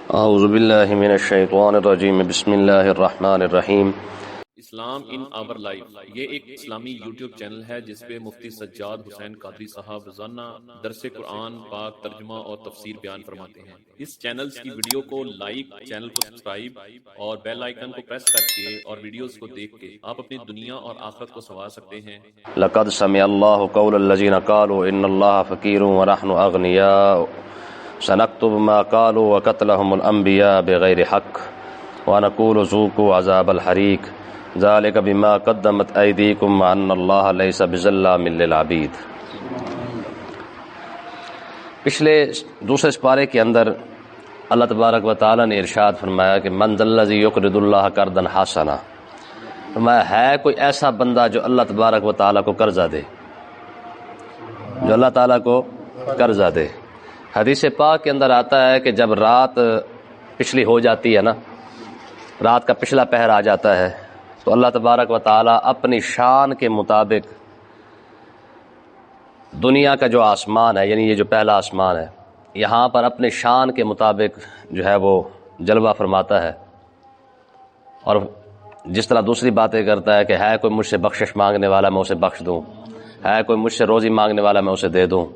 اعوذ باللہ من الشیطان الرجیم بسم اللہ الرحمن الرحیم۔ اسلام ان آور لائف یہ ایک اسلامی یوٹیوب چینل ہے جس پہ مفتی سجاد حسین قادری صاحب روزانہ درس قرآن پاک ترجمہ اور تفسیر بیان فرماتے ہیں۔ اس چینل کی ویڈیو کو لائک، چینل کو سبسکرائب اور بیل آئیکن کو پریس کر کے اور ویڈیوز کو دیکھ کے آپ اپنی دنیا اور آخرت کو سنوار سکتے ہیں۔ لقد سمع اللہ قول الذین قالوا ان اللہ فقیر ونحن اغنیاء سنکتب ما قالوا وقتلهم الانبیاء بغیر حق ونقول ذوقوا عذاب الحریق ذالک بما قدمت ایدیکم وان اللہ لیس بظلام للعبید۔ پچھلے دوسرے سپارے کے اندر اللہ تبارک و تعالی نے ارشاد فرمایا کہ من ذا الذی یقرض اللہ قرضا حسنا، فرمایا ہے کوئی ایسا بندہ جو اللہ تبارک و تعالی کو قرضہ دے، جو اللہ تعالیٰ کو قرضہ دے۔ حدیث پاک کے اندر آتا ہے کہ جب رات پچھلی ہو جاتی ہے نا، رات کا پچھلا پہر آ جاتا ہے تو اللہ تبارک و تعالی اپنی شان کے مطابق دنیا کا جو آسمان ہے، یعنی یہ جو پہلا آسمان ہے، یہاں پر اپنی شان کے مطابق جو ہے وہ جلوہ فرماتا ہے، اور جس طرح دوسری باتیں کرتا ہے کہ ہے کوئی مجھ سے بخشش مانگنے والا میں اسے بخش دوں، ہے کوئی مجھ سے روزی مانگنے والا میں اسے دے دوں،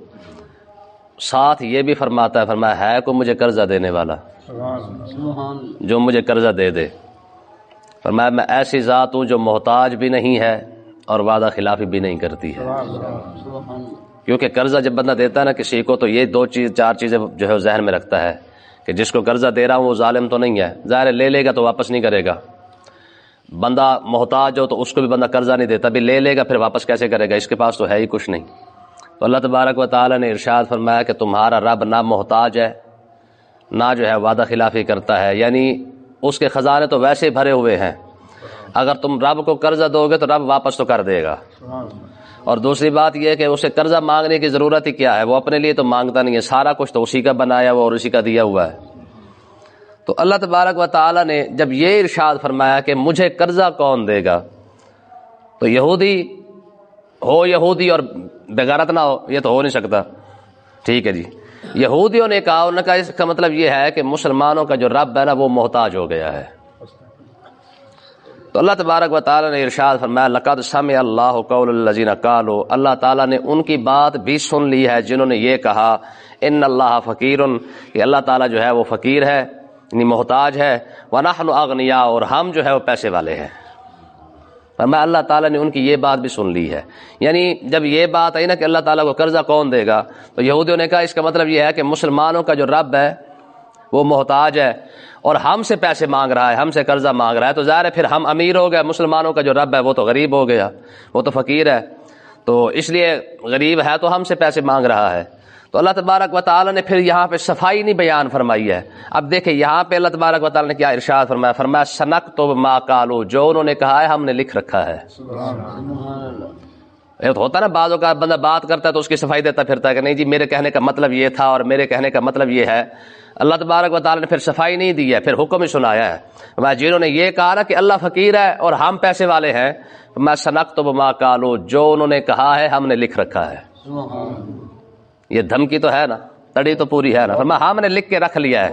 ساتھ یہ بھی فرماتا ہے، فرمایا ہے کوئی مجھے قرضہ دینے والا جو مجھے قرضہ دے دے، فرمایا میں ایسی ذات ہوں جو محتاج بھی نہیں ہے اور وعدہ خلافی بھی نہیں کرتی ہے۔ کیونکہ قرضہ جب بندہ دیتا ہے نا کسی کو تو یہ چار چیزیں جو ہے ذہن میں رکھتا ہے کہ جس کو قرضہ دے رہا ہوں وہ ظالم تو نہیں ہے، ظاہر ہے لے لے گا تو واپس نہیں کرے گا، بندہ محتاج ہو تو اس کو بھی بندہ قرضہ نہیں دیتا، بھی لے لے گا پھر واپس کیسے کرے گا، اس کے پاس تو ہے ہی کچھ نہیں۔ تو اللہ تبارک و تعالی نے ارشاد فرمایا کہ تمہارا رب نہ محتاج ہے نہ جو ہے وعدہ خلافی کرتا ہے، یعنی اس کے خزانے تو ویسے ہی بھرے ہوئے ہیں، اگر تم رب کو قرضہ دو گے تو رب واپس تو کر دے گا۔ اور دوسری بات یہ ہے کہ اسے قرضہ مانگنے کی ضرورت ہی کیا ہے، وہ اپنے لیے تو مانگتا نہیں ہے، سارا کچھ تو اسی کا بنایا ہوا اور اسی کا دیا ہوا ہے۔ تو اللہ تبارک و تعالی نے جب یہ ارشاد فرمایا کہ مجھے قرضہ کون دے گا، تو یہودی ہو یہودی اور بغیرت نہ ہو، یہ تو ہو نہیں سکتا، ٹھیک ہے جی۔ یہودیوں نے کہا، انہوں نے کہا اس کا مطلب یہ ہے کہ مسلمانوں کا جو رب ہے نا وہ محتاج ہو گیا ہے۔ تو اللہ تبارک و تعالی نے ارشاد فرمایا لقد سمع اللہ قول الذین قالوا، اللہ تعالیٰ نے ان کی بات بھی سن لی ہے جنہوں نے یہ کہا ان اللہ فقیر، کہ اللہ تعالیٰ جو ہے وہ فقیر ہے یعنی محتاج ہے، ونحن اغنیاء، اور ہم جو ہے وہ پیسے والے ہیں۔ فرمایا اللہ تعالیٰ نے ان کی یہ بات بھی سن لی ہے، یعنی جب یہ بات آئی نا کہ اللہ تعالیٰ کو قرضہ کون دے گا تو یہودیوں نے کہا اس کا مطلب یہ ہے کہ مسلمانوں کا جو رب ہے وہ محتاج ہے اور ہم سے پیسے مانگ رہا ہے، ہم سے قرضہ مانگ رہا ہے، تو ظاہر ہے پھر ہم امیر ہو گئے، مسلمانوں کا جو رب ہے وہ تو غریب ہو گیا، وہ تو فقیر ہے، تو اس لیے غریب ہے تو ہم سے پیسے مانگ رہا ہے۔ تو اللہ تبارک و تعالیٰ نے پھر یہاں پہ صفائی نہیں بیان فرمائی ہے۔ اب دیکھیں یہاں پہ اللہ تبارک و تعالیٰ نے کیا ارشاد فرمایا، فرمایا سنکتب ما قالوا، جو انہوں نے کہا ہے ہم نے لکھ رکھا ہے۔ یہ تو ہوتا ہے نا بعضوں کا بندہ بات کرتا ہے تو اس کی صفائی دیتا پھرتا ہے کہ نہیں جی میرے کہنے کا مطلب یہ تھا اور میرے کہنے کا مطلب یہ ہے۔ اللہ تبارک و تعالیٰ نے پھر صفائی نہیں دی ہے، پھر حکم ہی سنایا ہے۔ جنہوں نے یہ کہا نا کہ اللہ فقیر ہے اور ہم پیسے والے ہیں، میں سنکتب ما قالوا، جو انہوں نے کہا ہے ہم نے لکھ رکھا ہے۔ یہ دھمکی تو ہے نا، تڑی تو پوری ہے نا، فرمایا ہم نے لکھ کے رکھ لیا ہے۔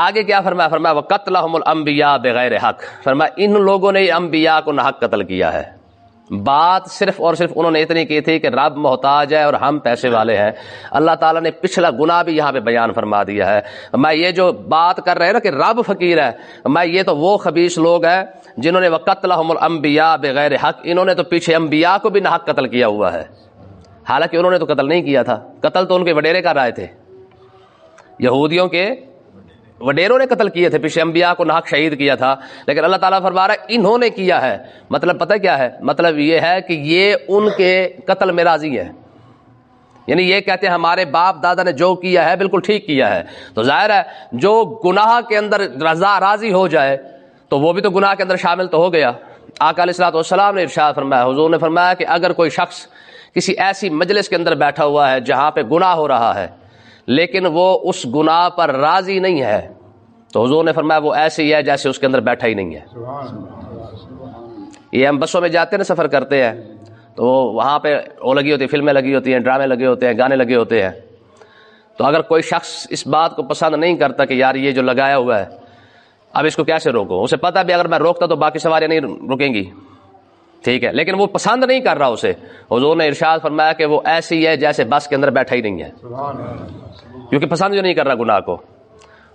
آگے کیا فرمایا، فرمایا وقتلهم الانبیاء بغیر حق، فرمایا ان لوگوں نے انبیاء کو ناحق قتل کیا ہے۔ بات صرف اور صرف انہوں نے اتنی کی تھی کہ رب محتاج ہے اور ہم پیسے والے ہیں۔ اللہ تعالیٰ نے پچھلا گناہ بھی یہاں پہ بیان فرما دیا ہے۔ میں یہ جو بات کر رہے ہیں نا کہ رب فقیر ہے، میں یہ تو وہ خبیث لوگ ہیں جنہوں نے وقتلهم الانبیاء بغیر حق، انہوں نے تو پیچھے انبیاء کو بھی ناحق قتل کیا ہوا ہے، حالانکہ انہوں نے تو قتل نہیں کیا تھا، قتل تو ان کے وڈیرے کر رہے تھے، یہودیوں کے وڈیروں نے قتل کیے تھے، پیچھے انبیاء کو ناحق شہید کیا تھا، لیکن اللہ تعالیٰ فرما رہا ہے انہوں نے کیا ہے۔ مطلب پتہ کیا ہے، مطلب یہ ہے کہ یہ ان کے قتل میں راضی ہے، یعنی یہ کہتے ہیں ہمارے باپ دادا نے جو کیا ہے بالکل ٹھیک کیا ہے۔ تو ظاہر ہے جو گناہ کے اندر راضی ہو جائے تو وہ بھی تو گناہ کے اندر شامل تو ہو گیا۔ آقا علیہ الصلوۃ والسلام نے ارشاد فرمایا، حضور نے فرمایا کہ اگر کوئی شخص کسی ایسی مجلس کے اندر بیٹھا ہوا ہے جہاں پہ گناہ ہو رہا ہے لیکن وہ اس گناہ پر راضی نہیں ہے تو حضور نے فرمایا وہ ایسے ہی ہے جیسے اس کے اندر بیٹھا ہی نہیں ہے۔ یہ ہم بسوں میں جاتے ہیں نا، سفر کرتے ہیں تو وہاں پہ وہ لگی ہوتی ہے، فلمیں لگی ہوتی ہیں، ڈرامے لگے ہوتے ہیں، گانے لگے ہوتے ہیں، تو اگر کوئی شخص اس بات کو پسند نہیں کرتا کہ یار یہ جو لگایا ہوا ہے اب اس کو کیسے روکو، اسے پتا بھی اگر میں روکتا تو باقی سواریاں نہیں رکیں گی، ٹھیک ہے، لیکن وہ پسند نہیں کر رہا اسے، حضور نے ارشاد فرمایا کہ وہ ایسی ہے جیسے بس کے اندر بیٹھا ہی نہیں ہے، کیونکہ پسند جو نہیں کر رہا گناہ کو۔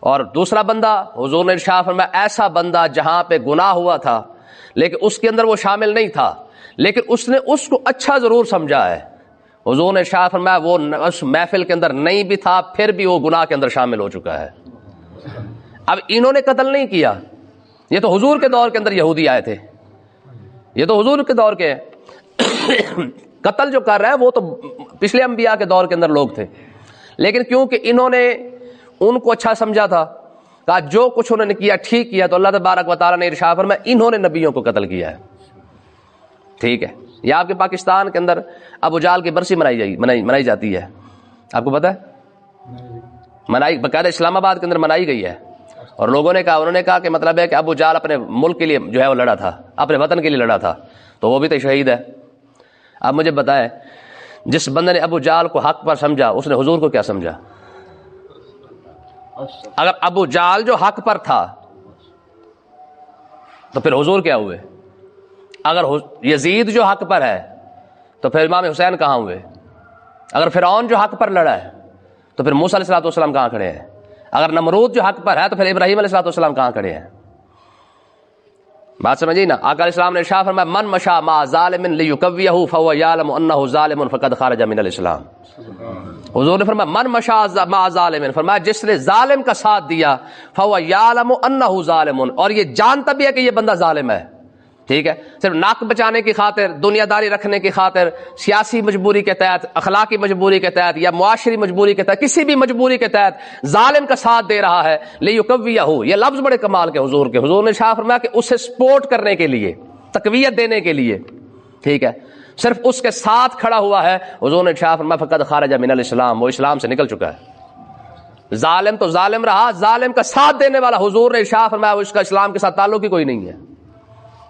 اور دوسرا بندہ، حضور نے ارشاد فرمایا ایسا بندہ جہاں پہ گناہ ہوا تھا لیکن اس کے اندر وہ شامل نہیں تھا، لیکن اس نے اس کو اچھا ضرور سمجھا ہے، حضور نے ارشاد فرمایا وہ اس محفل کے اندر نہیں بھی تھا پھر بھی وہ گناہ کے اندر شامل ہو چکا ہے۔ اب انہوں نے قتل نہیں کیا، یہ تو حضور کے دور کے اندر یہودی آئے تھے، یہ تو حضور کے دور کے قتل جو کر رہا ہے وہ تو پچھلے انبیاء کے دور کے اندر لوگ تھے، لیکن کیونکہ انہوں نے ان کو اچھا سمجھا تھا، کہا جو کچھ انہوں نے کیا ٹھیک کیا، تو اللہ تبارک و تعالیٰ نے ارشاد فرمایا انہوں نے نبیوں کو قتل کیا ہے، ٹھیک ہے۔ یہ آپ کے پاکستان کے اندر ابو جہل کی برسی منائی جاتی ہے، آپ کو پتا ہے، باقاعدہ اسلام آباد کے اندر منائی گئی ہے، اور لوگوں نے کہا، انہوں نے کہا کہ مطلب ہے کہ ابو جہل اپنے ملک کے لیے جو ہے وہ لڑا تھا، اپنے وطن کے لیے لڑا تھا، تو وہ بھی تو شہید ہے۔ اب مجھے بتائیں جس بندے نے ابو جہل کو حق پر سمجھا اس نے حضور کو کیا سمجھا؟ اگر ابو جہل جو حق پر تھا تو پھر حضور کیا ہوئے؟ اگر یزید جو حق پر ہے تو پھر امام حسین کہاں ہوئے؟ اگر فرعون جو حق پر لڑا ہے تو پھر موسیٰ علیہ السلام کہاں کھڑے ہیں؟ اگر نمرود جو حق پر ہے تو پھر ابراہیم علیہ السلام کہاں کھڑے ہیں؟ بات سمجھیے نا۔ آقا علیہ السلام نے ارشاد فرمایا من مشى مع ظالم لیکویہ فهو یعلم انه ظالم فقد خرج من الاسلام۔ حضور نے فرمایا من مشى مع ظالم، فرمایا جس نے ظالم کا ساتھ دیا فهو یعلم انه ظالم، اور یہ جانتا بھی ہے کہ یہ بندہ ظالم ہے، ٹھیک ہے، صرف ناک بچانے کی خاطر، دنیا داری رکھنے کی خاطر، سیاسی مجبوری کے تحت، اخلاقی مجبوری کے تحت یا معاشری مجبوری کے تحت، کسی بھی مجبوری کے تحت ظالم کا ساتھ دے رہا ہے، لیکویہ، یہ لفظ بڑے کمال کے حضور کے، حضور نے ارشاد فرمایا کہ اسے سپورٹ کرنے کے لیے، تقویت دینے کے لیے، ٹھیک ہے، صرف اس کے ساتھ کھڑا ہوا ہے، حضور نے ارشاد فرمایا فقد خرج من الاسلام، وہ اسلام سے نکل چکا ہے۔ ظالم تو ظالم رہا، ظالم کا ساتھ دینے والا حضور نے ارشاد فرمایا اس کا اسلام کے ساتھ تعلق ہی کوئی نہیں ہے،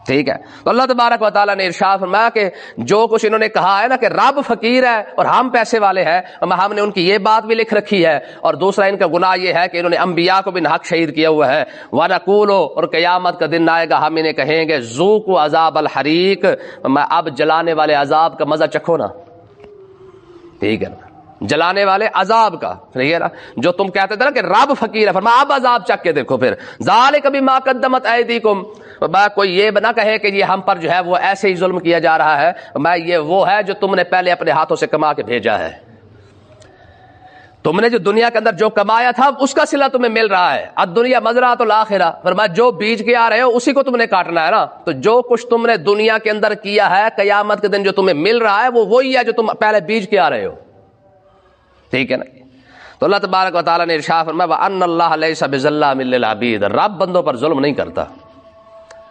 ٹھیک ہے۔ تو اللہ تبارک و تعالیٰ نے ارشاد فرمایا کہ جو کچھ انہوں نے کہا ہے نا کہ رب فقیر ہے اور ہم پیسے والے ہیں، ہم نے ان کی یہ بات بھی لکھ رکھی ہے، اور دوسرا ان کا گناہ یہ ہے کہ انہوں نے انبیاء کو بن حق شہید کیا ہوا ہے، وَنَقُولُ، اور قیامت کا دن آئے گا ہم انہیں کہیں گے ذُوقُوا عذاب الحریق، اب جلانے والے عذاب کا مزہ چکھو نا، ٹھیک ہے نا، جلانے والے عذاب کا، ٹھیک ہے نا، جو تم کہتے تھے نا کہ رب فقیر ہے، فرمایا اب عذاب چکھ کے دیکھو، پھر ذالک بما قدمت ایدیکم، کوئی یہ نہ کہے کہ یہ ہم پر جو ہے وہ ایسے ہی ظلم کیا جا رہا ہے، میں یہ وہ ہے جو تم نے پہلے اپنے ہاتھوں سے کما کے بھیجا ہے، تم نے جو دنیا کے اندر جو کمایا تھا اس کا صلہ تمہیں مل رہا ہے، الدنیا مزرعۃ الآخرہ، فرمایا جو بیج کے آ رہے ہو اسی کو تم نے کاٹنا ہے نا، تو جو کچھ تم نے دنیا کے اندر کیا ہے قیامت کے دن جو تمہیں مل رہا ہے وہ وہی ہے جو تم پہلے بیج کے آ رہے ہو، ٹھیک ہے نا۔ تو اللہ تبارک و تعالیٰ نے ارشاد فرمایا وَأَنَّ اللَّهَ لَيْسَ بِظَلَّامٍ لِّلْعَبِيدِ، رب بندوں پر ظلم نہیں کرتا،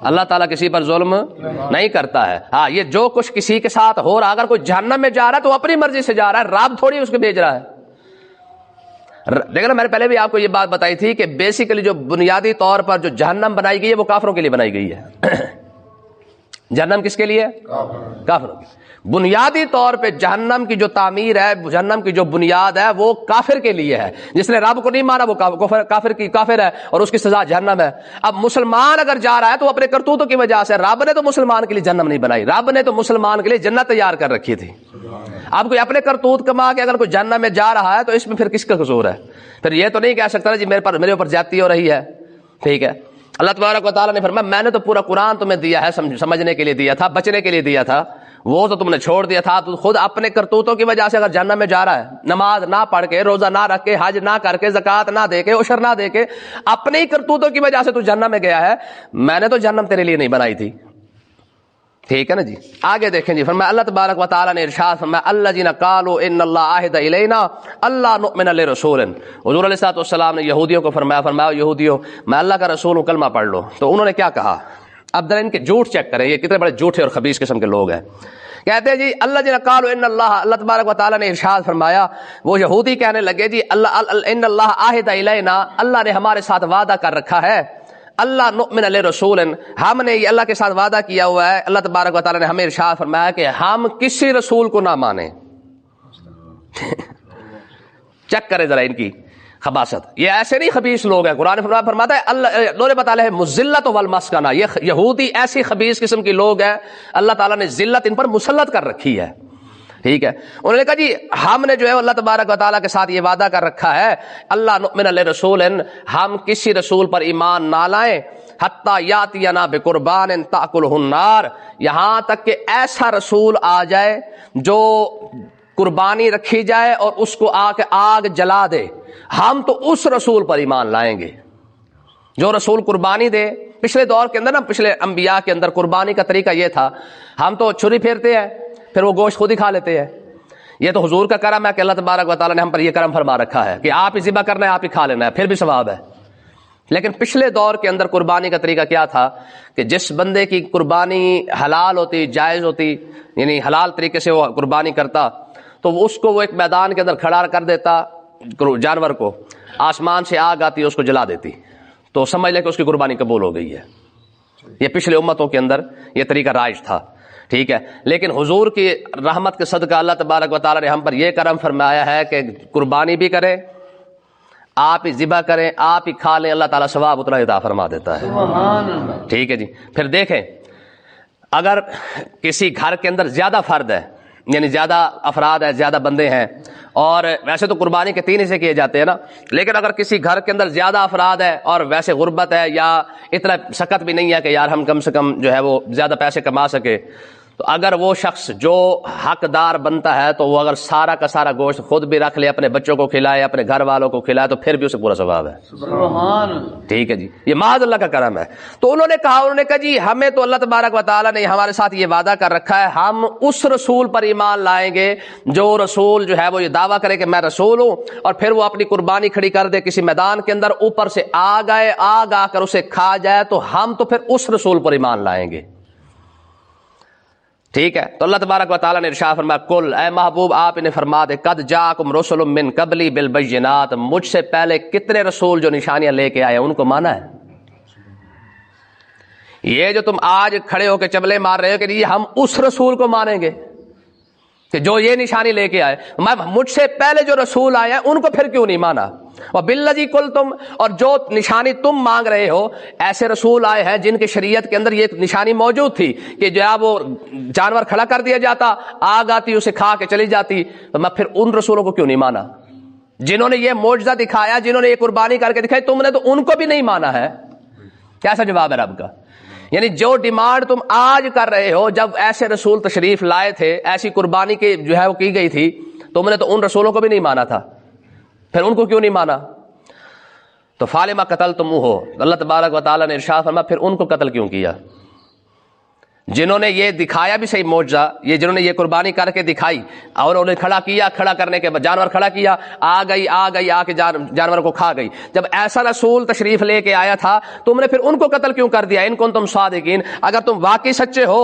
اللہ تعالیٰ کسی پر ظلم نہیں کرتا ہے۔ ہاں یہ جو کچھ کسی کے ساتھ ہو رہا، اگر کوئی جہنم میں جا رہا ہے تو اپنی مرضی سے جا رہا ہے، رب تھوڑی اس کو بھیج رہا ہے۔ دیکھنا میں نے پہلے بھی آپ کو یہ بات بتائی تھی کہ بیسیکلی جو بنیادی طور پر جو جہنم بنائی گئی ہے وہ کافروں کے لیے بنائی گئی ہے۔ جہنم کس کے لیے؟ کافروں کے۔ بنیادی طور پہ جہنم کی جو تعمیر ہے، جہنم کی جو بنیاد ہے وہ کافر کے لیے ہے، جس نے رب کو نہیں مانا وہ کافر ہے اور اس کی سزا جہنم ہے۔ اب مسلمان اگر جا رہا ہے تو اپنے کرتوتوں کی وجہ سے، رب نے تو مسلمان کے لیے جہنم نہیں بنائی، رب نے تو مسلمان کے لیے جنت تیار کر رکھی تھی۔ اب کوئی اپنے کرتوت کما کے اگر کوئی جہنم میں جا رہا ہے تو اس میں پھر کس کا قصور ہے؟ پھر یہ تو نہیں کہہ سکتا جی میرے اوپر زیادتی ہو رہی ہے، ٹھیک ہے۔ اللہ تبارک و تعالیٰ نے فرمایا میں نے تو پورا قرآن تمہیں دیا ہے، سمجھنے کے لیے دیا تھا، بچنے کے لیے دیا تھا، وہ تو تم نے چھوڑ دیا تھا، تو خود اپنے کرتوتوں کی وجہ سے اگر جہنم میں جا رہا ہے، نماز نہ پڑھ کے، روزہ نہ رکھ کے، حج نہ کر کے، زکوٰۃ نہ دے کے، عشر نہ دے کے، اپنے ہی کرتوتوں کی وجہ سے تو جہنم میں گیا ہے، میں نے تو جہنم تیرے لیے نہیں بنائی تھی، ٹھیک ہے نا جی۔ آگے دیکھیں جی، فرمایا اللہ تبارک و تعالیٰ نے ارشاد فرمایا الذین قالوا ان اللہ عہد الینا اللہ نؤمن لرسول، حضور علیہ السلام نے یہودیوں کو فرمایا یہودیوں میں اللہ کا رسول ہوں، کلمہ پڑھ لو، تو انہوں نے کیا کہا؟ اب ذرا ان کے جھوٹ چیک کریں، یہ کتنے بڑے جھوٹے اور خبیث قسم کے لوگ ہیں۔ کہتے ہیں جی الذین قالوا ان اللہ تبارک و تعالیٰ نے ارشاد فرمایا، وہ یہودی کہنے لگے جی ان اللہ عہد الینا، اللہ نے ہمارے ساتھ وعدہ کر رکھا ہے، اللہ نؤمن لرسول، ہم نے یہ اللہ کے ساتھ وعدہ کیا ہوا ہے، اللہ تبارک و تعالیٰ نے ہمیں ارشاد فرمایا کہ ہم کسی رسول کو نہ مانیں۔ چیک کرے ذرا ان کی خباثت. یہ ایسے نہیں خبیث لوگ ہیں. قرآن فرماتا ہے اللہ انہوں نے بتا ہے مذلت والمسکنہ، یہ یہودی ایسی خبیث قسم کی لوگ ہیں اللہ تعالیٰ نے ذلت ان پر مسلط کر رکھی ہے. ٹھیک ہے. انہوں نے کہا جی ہم نے جو ہے اللہ تبارک و تعالیٰ کے ساتھ یہ وعدہ کر رکھا ہے اللہ نؤمن لرسول، ہم کسی رسول پر ایمان نہ لائیں حتی یاتینا بقربان تاکلہ النار، یہاں تک کہ ایسا رسول آ جائے جو قربانی رکھی جائے اور اس کو آ کے آگ جلا دے، ہم تو اس رسول پر ایمان لائیں گے جو رسول قربانی دے. پچھلے دور کے اندر نا، پچھلے انبیاء کے اندر قربانی کا طریقہ یہ تھا، ہم تو چھری پھیرتے ہیں پھر وہ گوشت خود ہی کھا لیتے ہیں. یہ تو حضور کا کرم ہے کہ اللہ تبارک و تعالیٰ نے ہم پر یہ کرم فرما رکھا ہے کہ آپ ہی ذبح کرنا ہے، آپ ہی کھا لینا ہے، پھر بھی ثواب ہے. لیکن پچھلے دور کے اندر قربانی کا طریقہ کیا تھا کہ جس بندے کی قربانی حلال ہوتی، جائز ہوتی، یعنی حلال طریقے سے وہ قربانی کرتا، تو اس کو وہ ایک میدان کے اندر کھڑا کر دیتا جانور کو، آسمان سے آگ آتی اس کو جلا دیتی، تو سمجھ لے کہ اس کی قربانی قبول ہو گئی ہے. یہ پچھلے امتوں کے اندر یہ طریقہ رائج تھا. ٹھیک ہے. لیکن حضور کی رحمت کے صدقہ اللہ تبارک و تعالیٰ نے ہم پر یہ کرم فرمایا ہے کہ قربانی بھی کریں، آپ ہی ذبح کریں، آپ ہی کھا لیں، اللہ تعالیٰ ثواب اتنا عطا فرما دیتا ہے. ٹھیک ہے جی. پھر دیکھیں اگر کسی گھر کے اندر زیادہ فرد ہے، یعنی زیادہ افراد ہیں، زیادہ بندے ہیں، اور ویسے تو قربانی کے 3 حصے کیے جاتے ہیں نا، لیکن اگر کسی گھر کے اندر زیادہ افراد ہے اور ویسے غربت ہے یا اتنا سکت بھی نہیں ہے کہ یار ہم کم سے کم جو ہے وہ زیادہ پیسے کما سکے، تو اگر وہ شخص جو حقدار بنتا ہے تو وہ اگر سارا کا سارا گوشت خود بھی رکھ لے، اپنے بچوں کو کھلائے، اپنے گھر والوں کو کھلائے، تو پھر بھی اسے پورا ثواب ہے. ٹھیک ہے جی. یہ محض اللہ کا کرم ہے. تو انہوں نے کہا جی ہمیں تو اللہ تبارک و تعالیٰ نے ہمارے ساتھ یہ وعدہ کر رکھا ہے، ہم اس رسول پر ایمان لائیں گے جو رسول جو ہے وہ یہ دعویٰ کرے کہ میں رسول ہوں، اور پھر وہ اپنی قربانی کھڑی کر دے کسی میدان کے اندر، اوپر سے آگ آ کر اسے کھا جائے، تو ہم تو پھر اس رسول پر ایمان لائیں گے. ٹھیک ہے. تو اللہ تبارک و تعالیٰ نے ارشاد فرمایا کل، اے محبوب آپ انہیں فرما دے قد جاءکم رسل من قبلی بالبینات، مجھ سے پہلے کتنے رسول جو نشانیاں لے کے آئے ان کو مانا ہے. یہ جو تم آج کھڑے ہو کے چبلے مار رہے ہو کہ یہ ہم اس رسول کو مانیں گے کہ جو یہ نشانی لے کے آئے، مجھ سے پہلے جو رسول آئے ہیں ان کو پھر کیوں نہیں مانا؟ وبالذی قلتم، اور جو نشانی تم مانگ رہے ہو، ایسے رسول آئے ہیں جن کی شریعت کے اندر یہ نشانی موجود تھی کہ جب وہ جانور کھڑا کر دیا جاتا، آگ آتی اسے کھا کے چلی جاتی، تو میں پھر ان رسولوں کو کیوں نہیں مانا جنہوں نے یہ معجزہ دکھایا، جنہوں نے یہ قربانی کر کے دکھائی، تم نے تو ان کو بھی نہیں مانا ہے. کیسا جواب ہے رب کا؟ یعنی جو ڈیمانڈ تم آج کر رہے ہو، جب ایسے رسول تشریف لائے تھے، ایسی قربانی کی جو ہے وہ کی گئی تھی، تم نے تو ان رسولوں کو بھی نہیں مانا تھا، پھر ان کو کیوں نہیں مانا؟ تو فالما قتلتموہ، اللہ تبارک و تعالیٰ نے ارشاد فرمایا پھر ان کو قتل کیوں کیا جنہوں نے یہ دکھایا بھی صحیح معجزہ، یہ جنہوں نے یہ قربانی کر کے دکھائی اور انہیں کھڑا کیا، کھڑا کرنے کے بعد جانور کھڑا کیا، آ گئی آ کے جانور کو کھا گئی. جب ایسا رسول تشریف لے کے آیا تھا تم نے پھر ان کو قتل کیوں کر دیا؟ ان کنتم صادقین، اگر تم واقعی سچے ہو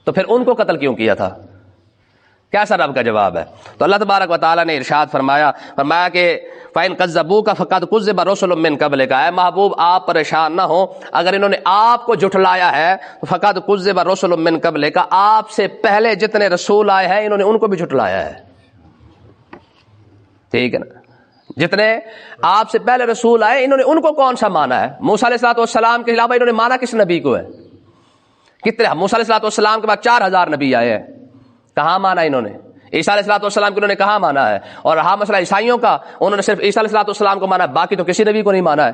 تو پھر ان کو قتل کیوں کیا تھا؟ کیسا رب کا جواب ہے؟ تو اللہ تبارک و تعالیٰ نے ارشاد فرمایا کہ فَإِن كَذَّبُوكَ فَقَدْ كُذِّبَ رُسُلٌ مِّن قَبْلِكَ، اے محبوب آپ پریشان نہ ہو، اگر انہوں نے آپ کو جھٹلایا ہے فَقَدْ كُذِّبَ رُسُلٌ مِّن قَبْلِكَ، آپ سے پہلے جتنے رسول آئے ہیں انہوں نے ان کو بھی جھٹلایا ہے. ٹھیک ہے نا؟ جتنے آپ سے پہلے رسول آئے انہوں نے ان کو کون سا مانا ہے؟ موسیٰ علیہ السلام کے علاوہ انہوں نے مانا کس نبی کو ہے؟ کتنے؟ موسیٰ علیہ السلام کے بعد 4000 نبی آئے ہیں، کہاں مانا انہوں نے؟ عیسیٰ علیہ السلام کو انہوں نے کہاں مانا ہے؟ اور رہا مسئلہ عیسائیوں کا، انہوں نے صرف عیسیٰ علیہ السلام کو مانا، باقی تو کسی نبی کو نہیں مانا ہے.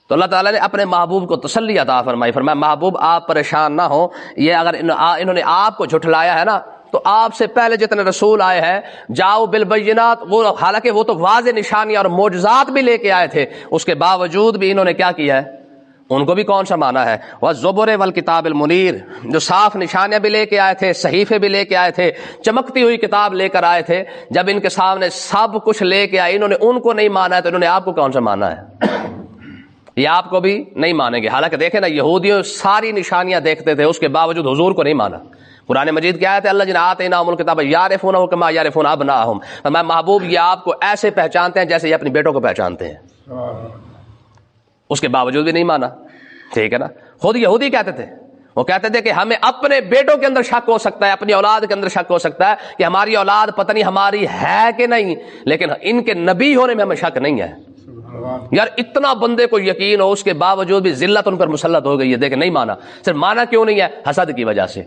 تو اللہ تعالیٰ نے اپنے محبوب کو تسلی عطا فرمائی، فرمایا محبوب آپ پریشان نہ ہو، یہ اگر انہوں نے آپ کو جھٹلایا ہے نا تو آپ سے پہلے جتنے رسول آئے ہیں جاؤ بالبینات، وہ حالانکہ وہ تو واضح نشانیاں اور معجزات بھی لے کے آئے تھے، اس کے باوجود بھی انہوں نے کیا کیا ہے؟ ان کو بھی کون سا مانا ہے؟ والزبر والکتاب المنیر، جو صاف نشانیاں بھی لے کے آئے تھے، صحیفے بھی لے کے آئے تھے، چمکتی ہوئی کتاب لے کر آئے تھے. جب ان کے سامنے سب کچھ لے کے آئے انہوں نے ان کو نہیں مانا ہے تو انہوں نے آپ کو کون سا مانا ہے؟ یہ آپ کو بھی نہیں مانیں گے. حالانکہ دیکھیں نا، یہودیوں ساری نشانیاں دیکھتے تھے، اس کے باوجود حضور کو نہیں مانا. قرآن مجید کیا ہے؟ اللہ جن آتیناہم الکتاب یعرفونہ کما یعرفون ابناءہم، میں محبوب یہ آپ کو ایسے پہچانتے ہیں جیسے یہ اپنی بیٹوں کو پہچانتے ہیں، اس کے باوجود بھی نہیں مانا. ٹھیک ہے نا؟ خود یہودی کہتے تھے، وہ کہتے تھے کہ ہمیں اپنے بیٹوں کے اندر شک ہو سکتا ہے، اپنی اولاد کے اندر شک ہو سکتا ہے کہ ہماری اولاد پتہ نہیں ہماری ہے کہ نہیں، لیکن ان کے نبی ہونے میں ہمیں شک نہیں ہے۔ یار اتنا بندے کو یقین ہو، اس کے باوجود بھی ذلت ان پر مسلط ہو گئی ہے، دیکھیں نہیں مانا۔ صرف مانا کیوں نہیں ہے؟ حسد کی وجہ سے۔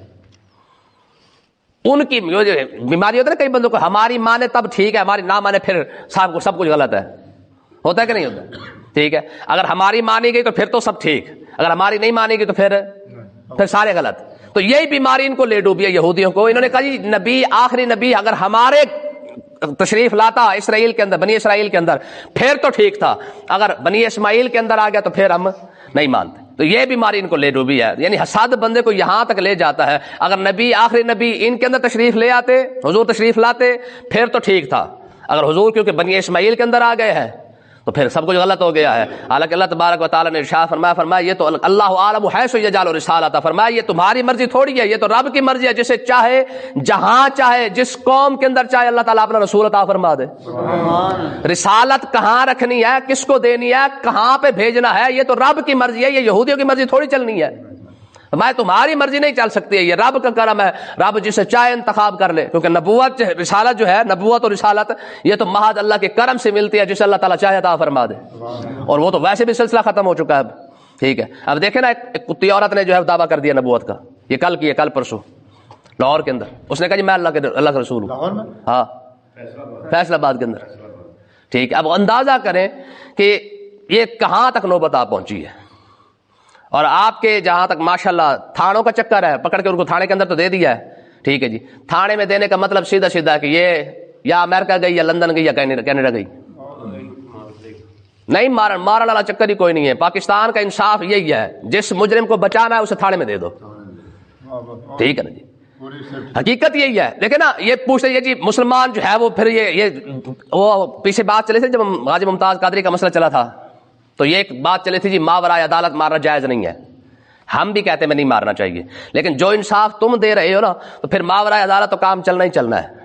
ان کی بیماری ہوتی ہے نا کئی بندوں کو، ہماری مانے تب ٹھیک ہے، ہماری نہ مانے پھر سب کچھ غلط ہے، ہوتا ہے کہ نہیں ہوتا؟ ٹھیک ہے، اگر ہماری مانی گئی تو پھر تو سب ٹھیک، اگر ہماری نہیں مانی گئی تو پھر سارے غلط۔ تو یہی بیماری ان کو لے ڈوبی ہے یہودیوں کو۔ انہوں نے کہا جی نبی، آخری نبی اگر ہمارے تشریف لاتا اسرائیل کے اندر، بنی اسرائیل کے اندر، پھر تو ٹھیک تھا، اگر بنی اسماعیل کے اندر آ گیا تو پھر ہم نہیں مانتے۔ تو یہ بیماری ان کو لے ڈوبی ہے، یعنی حسد بندے کو یہاں تک لے جاتا ہے۔ اگر نبی، آخری نبی ان کے اندر تشریف لے آتے، حضور تشریف لاتے، پھر تو ٹھیک تھا، اگر حضور کیونکہ بنی اسماعیل کے اندر آ گئے ہیں تو پھر سب کچھ غلط ہو گیا ہے۔ حالانکہ اللہ تبارک و تعالیٰ نے ارشاد فرمایا یہ تو اللہ عالم حیث یجعل رسالتہ، فرمایا یہ تمہاری مرضی تھوڑی ہے، یہ تو رب کی مرضی ہے، جسے چاہے جہاں چاہے جس قوم کے اندر چاہے اللہ تعالیٰ اپنا رسول عطا فرما دے۔ رسالت کہاں رکھنی ہے، کس کو دینی ہے، کہاں پہ بھیجنا ہے، یہ تو رب کی مرضی ہے، یہ یہودیوں کی مرضی تھوڑی چلنی ہے۔ میں تمہاری مرضی نہیں چل سکتی ہے، یہ رب کا کرم ہے، رب جسے چاہے انتخاب کر لے، کیونکہ نبوت رسالت جو ہے، نبوت اور رسالت یہ تو محض اللہ کے کرم سے ملتی ہے، جسے اللہ تعالیٰ چاہے عطا فرما دے، اور وہ تو ویسے بھی سلسلہ ختم ہو چکا ہے اب۔ ٹھیک ہے، اب دیکھیں نا ایک کتی عورت نے جو ہے دعویٰ کر دیا نبوت کا، یہ کل پرسوں لاہور کے اندر، اس نے کہا جی میں اللہ کا رسول ہوں، ہاں فیصل آباد کے اندر۔ ٹھیک ہے، اب اندازہ کریں کہ یہ کہاں تک نوبت آ پہنچی ہے، اور آپ کے جہاں تک ماشاءاللہ تھانوں کا چکر ہے، پکڑ کے ان کو تھانے کے اندر تو دے دیا ہے۔ ٹھیک ہے جی، تھانے میں دینے کا مطلب سیدھا سیدھا کہ یہ یا امریکہ گئی یا لندن گئی یا کینیڈا گئی، نہیں مارن والا چکر ہی کوئی نہیں ہے۔ پاکستان کا انصاف یہی ہے، جس مجرم کو بچانا ہے اسے تھانے میں دے دو، ٹھیک ہے نا جی، حقیقت یہی ہے۔ لیکن نا یہ پوچھتے یہ جی مسلمان جو ہے وہ پھر یہ وہ پیچھے بات چلے تھے جب غازی ممتاز قادری کا مسئلہ چلا تھا، تو یہ ایک بات چلی تھی جی ماورائے عدالت مارنا جائز نہیں ہے، ہم بھی کہتے ہیں نہیں مارنا چاہیے، لیکن جو انصاف تم دے رہے ہو نا تو پھر ماورائے عدالت تو کام چلنا ہی چلنا ہے۔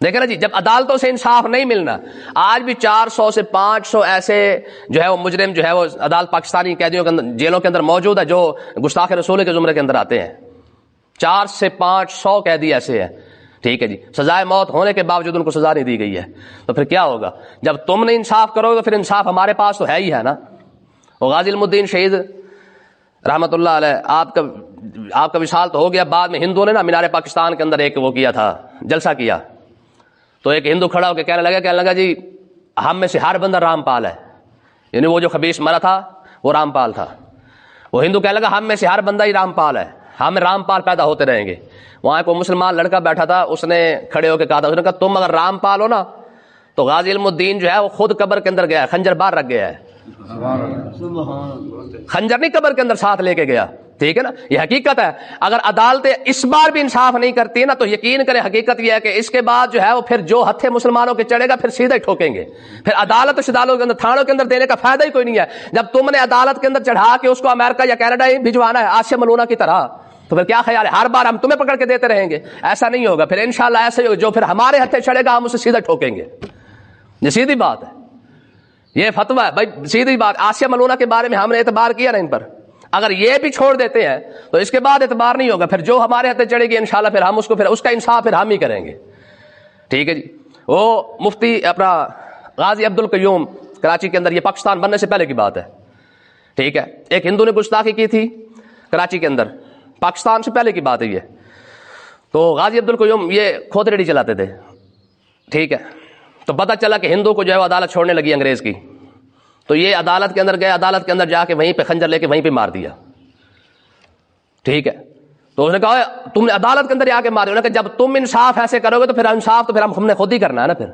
دیکھیں نا جی، جب عدالتوں سے انصاف نہیں ملنا، آج بھی 400 سے 500 ایسے جو ہے وہ مجرم جو ہے وہ عدالت پاکستانی قیدیوں کے اندر، جیلوں کے اندر موجود ہے، جو گستاخ رسول کے زمرے کے اندر آتے ہیں، 400 سے 500 قیدی ایسے ہیں۔ ٹھیک ہے جی، سزائے موت ہونے کے باوجود ان کو سزا نہیں دی گئی ہے، تو پھر کیا ہوگا؟ جب تم نے انصاف کرو گے تو پھر انصاف ہمارے پاس تو ہے ہی ہے نا۔ وہ غازی علم الدین شہید رحمت اللہ علیہ، آپ کا وصال تو ہو گیا، بعد میں ہندوؤں نے نا مینار پاکستان کے اندر ایک وہ کیا تھا، جلسہ کیا، تو ایک ہندو کھڑا ہو کے کہنے لگا جی ہم میں سے ہر بندہ رام پال ہے، یعنی وہ جو خبیث مرا تھا وہ رام پال تھا۔ وہ ہندو کہنے لگا ہم میں سے ہر بندہ ہی رام پال ہے، ہم رام پال پیدا ہوتے رہیں گے۔ وہاں کوئی مسلمان لڑکا بیٹھا تھا، اس نے کھڑے ہو کے کہا تھا، اس نے کہا تم اگر رام پال ہو نا تو غازی علم الدین جو ہے وہ خود قبر کے اندر گیا ہے، خنجر باہر رکھ گیا ہے، خنجر نہیں قبر کے اندر ساتھ لے کے گیا۔ ٹھیک ہے نا، یہ حقیقت ہے۔ اگر عدالتیں اس بار بھی انصاف نہیں کرتی نا تو یقین کریں حقیقت یہ ہے کہ اس کے بعد جو ہے وہ پھر جو ہتھے مسلمانوں کے چڑھے گا پھر سیدھا ہی ٹھوکیں گے، پھر عدالت شدالوں کے اندر، تھانوں کے اندر دینے کا فائدہ ہی کوئی نہیں ہے۔ جب تم نے عدالت کے اندر چڑھا کے اس کو امریکہ یا کینیڈا ہی بھجوانا ہے آسیہ ملونہ کی طرح، تو پھر کیا خیال ہے ہر بار ہم تمہیں پکڑ کے دیتے رہیں گے؟ ایسا نہیں ہوگا، پھر انشاءاللہ ایسا ہی ہوگا، جو پھر ہمارے ہتھے چڑھے گا ہم اسے سیدھا ٹھوکیں گے۔ یہ سیدھی بات ہے، یہ فتویٰ ہے بھائی، سیدھی بات۔ آسیہ ملونہ کے بارے میں ہم نے اعتبار کیا نا ان پر، اگر یہ بھی چھوڑ دیتے ہیں تو اس کے بعد اعتبار نہیں ہوگا، پھر جو ہمارے ہتھے چڑھے گی انشاءاللہ پھر ہم اس کو، پھر اس کا انصاف پھر ہم ہی کریں گے۔ ٹھیک ہے جی، وہ مفتی اپنا غازی عبد القیوم کراچی کے اندر، یہ پاکستان بننے سے پہلے کی بات ہے، ٹھیک ہے، ایک ہندو نے گستاخی کی تھی کراچی کے اندر، پاکستان سے پہلے کی بات ہے یہ۔ تو غازی عبد القیوم یہ کھوت ریڈی چلاتے تھے، ٹھیک ہے، تو پتہ چلا کہ ہندو کو جو ہے عدالت چھوڑنے لگی انگریز کی، تو یہ عدالت کے اندر گئے، عدالت کے اندر جا کے وہیں پہ خنجر لے کے وہیں پہ مار دیا۔ ٹھیک ہے، تو اس نے کہا تم نے عدالت کے اندر آ کے مارے، انہوں نے کہا جب تم انصاف ایسے کرو گے تو پھر انصاف تو پھر ہم نے خود ہی کرنا ہے نا پھر،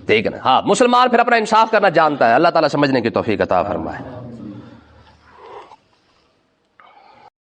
ٹھیک ہے نا۔ ہاں، مسلمان پھر اپنا انصاف کرنا جانتا ہے، اللہ تعالیٰ سمجھنے کی توفیق عطا فرمائے۔